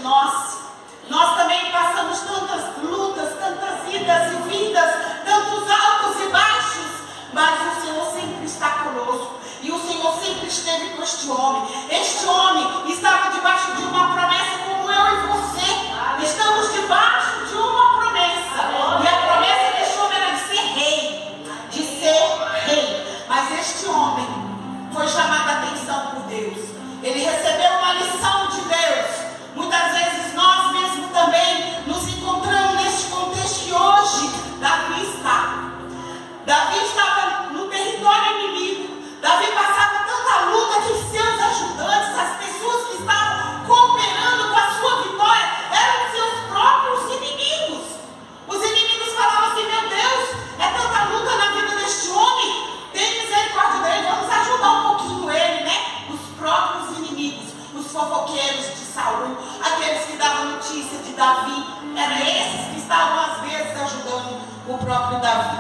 nós. Nós também passamos tantas lutas, tantas idas e vindas, tantos altos e baixos, mas o Senhor sempre está conosco. E o Senhor sempre esteve com este homem. Este homem estava debaixo de uma promessa como eu e você. Estamos debaixo de uma promessa. E a promessa deste homem era de ser rei. De ser rei. Mas este homem foi chamado a atenção por Deus. Ele recebeu uma lição de Deus. Muitas vezes nós mesmos também nos encontramos neste contexto que hoje Davi está. Davi estava no território inimigo. Davi passava tanta luta que seus ajudantes, as pessoas que estavam cooperando com a sua vitória, eram seus próprios inimigos. Os inimigos falavam assim: meu Deus, é tanta luta na vida deste homem, tem misericórdia dele, vamos ajudar um pouquinho ele, né? Os próprios inimigos, os fofoqueiros de Saul, aqueles que davam notícia de Davi, eram esses que estavam às vezes ajudando o próprio Davi.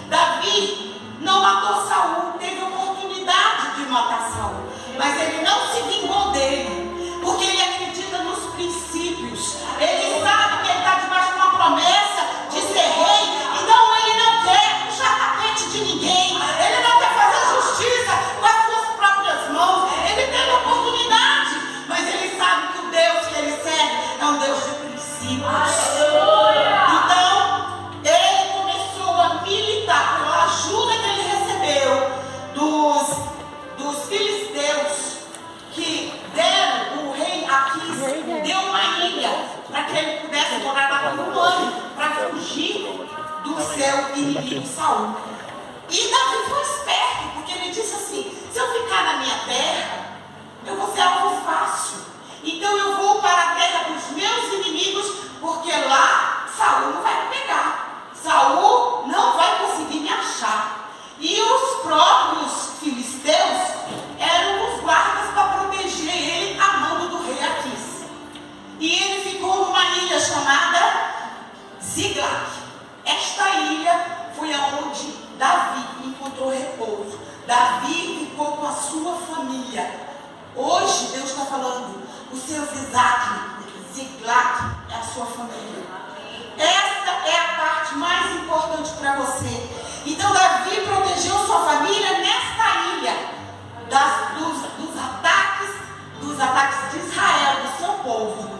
Davi não matou Saul, teve oportunidade de matar Saul, mas ele não se vingou dele, porque ele acredita nos princípios. Ele sabe que ele está debaixo de uma promessa de ser rei, então ele não quer puxar tapete de ninguém, ele não quer fazer justiça com as suas próprias mãos. Ele teve oportunidade, mas ele sabe que o Deus que ele serve é um Deus de princípios. Então ele começou a militar pela ajuda que ele recebeu dos filisteus, que deram, o rei Aquis deu uma ilha para que ele pudesse morar lá por um ano, para fugir do seu inimigo Saul. E Davi foi esperto, porque ele disse assim: se eu ficar na minha terra, eu vou ser algo fácil. Então eu vou para a terra dos meus inimigos, porque lá Saul não vai me pegar. Saul não vai conseguir me achar. E os próprios filisteus eram os guardas para proteger ele a mando do rei Aquis. E ele ficou numa ilha chamada Ziglag. Esta ilha foi aonde Davi encontrou repouso. Davi ficou com a sua família. Hoje Deus está falando: o seu Ziglag é a sua família. Essa é a parte mais importante para você. Então Davi protegeu sua família nesta ilha dos ataques de Israel, do seu povo.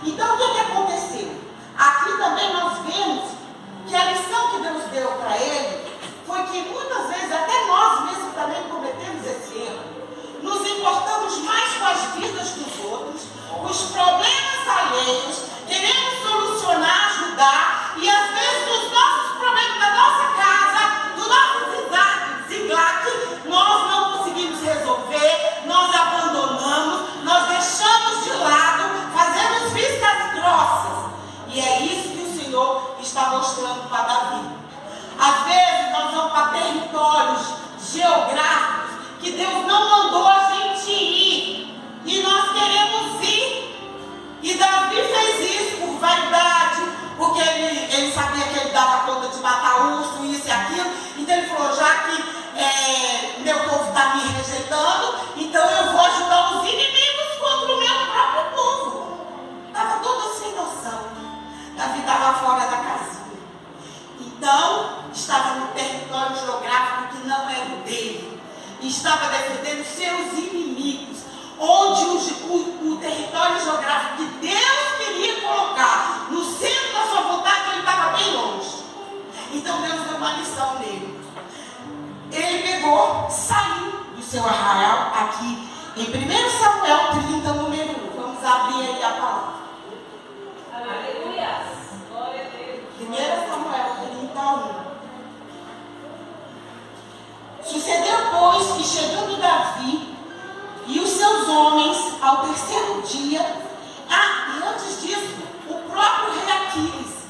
Então o que aconteceu? Aqui também nós vemos que a lição que Deus deu para ele foi que muitas vezes até nós mesmos também cometemos esse erro. Nos importamos mais com as vidas dos outros, os problemas alheios, queremos solucionar, ajudar, e às vezes os nossos problemas da nossa casa, do nosso Ziglag, nós não conseguimos resolver, nós abandonamos, nós deixamos de lado, fazemos vistas grossas. E é isso que o Senhor está mostrando para Davi. Às vezes nós vamos para territórios geográficos que Deus não mandou a gente ir, e nós queremos ir. E Davi fez isso por vaidade, porque ele sabia que ele dava conta de matar urso, isso e aquilo. Então ele falou: já que meu povo está me rejeitando, então eu vou ajudar os inimigos contra o meu próprio povo. Estava todo sem noção. Davi estava fora da casinha. Então estava no território geográfico que não era o dele. E estava defendendo seus inimigos, onde o território geográfico que Deus queria colocar no centro da sua vontade, ele estava bem longe. Então Deus deu uma lição nele. Ele pegou, saiu do seu arraial, aqui em 1 Samuel 30, número 1. Vamos abrir aí a palavra. Aleluia! Glória a Deus. 1 Samuel 31. Sucedeu, pois, que chegando Davi e os seus homens ao terceiro dia, e antes disso, o próprio rei Aquis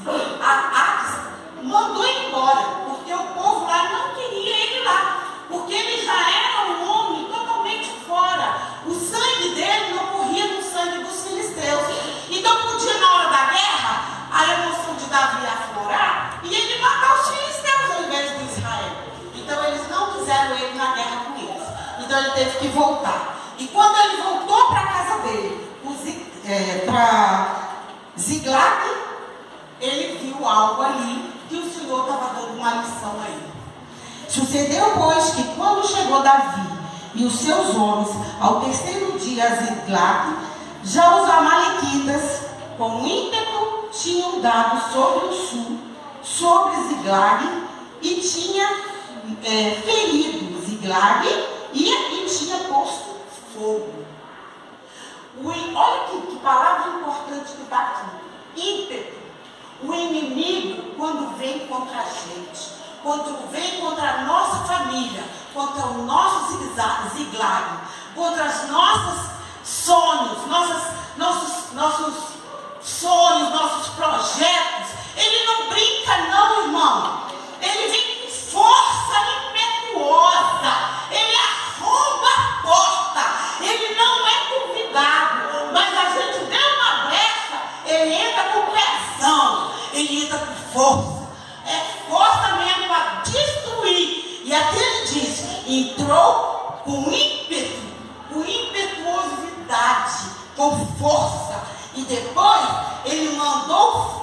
mandou embora, porque o povo lá não queria ele lá, porque ele já era um homem totalmente fora. O sangue dele não corria no sangue dos filisteus. Então podia, na hora da guerra, a emoção de Davi aflorar e ele matar os filisteus ao invés de Israel. Então eles não quiseram ele na guerra com eles. Então ele teve que voltar. E quando ele voltou para a casa dele, para Ziklag, ele viu algo ali que o Senhor estava dando uma lição a ele. Sucedeu, pois, que quando chegou Davi e os seus homens ao terceiro dia a Ziklag, já os amalequitas, com ímpeto, tinham dado sobre o sul, sobre Ziklag, e tinha ferido Ziklag e tinha posto fogo. Olha que palavra importante que está aqui. Ímpeto. O inimigo, quando vem contra a gente, quando vem contra a nossa família, contra o nosso Ziklag, contra os nossos sonhos, nossos projetos, ele não brinca não, irmão. Ele vem com força impetuosa, ele arromba a porta, ele não é convidado, mas a gente deu uma brecha, ele entra com pressão, ele entra com força. É força mesmo para destruir. E aqui ele diz, entrou com ímpeto, com impetuosidade, com força. E depois ele mandou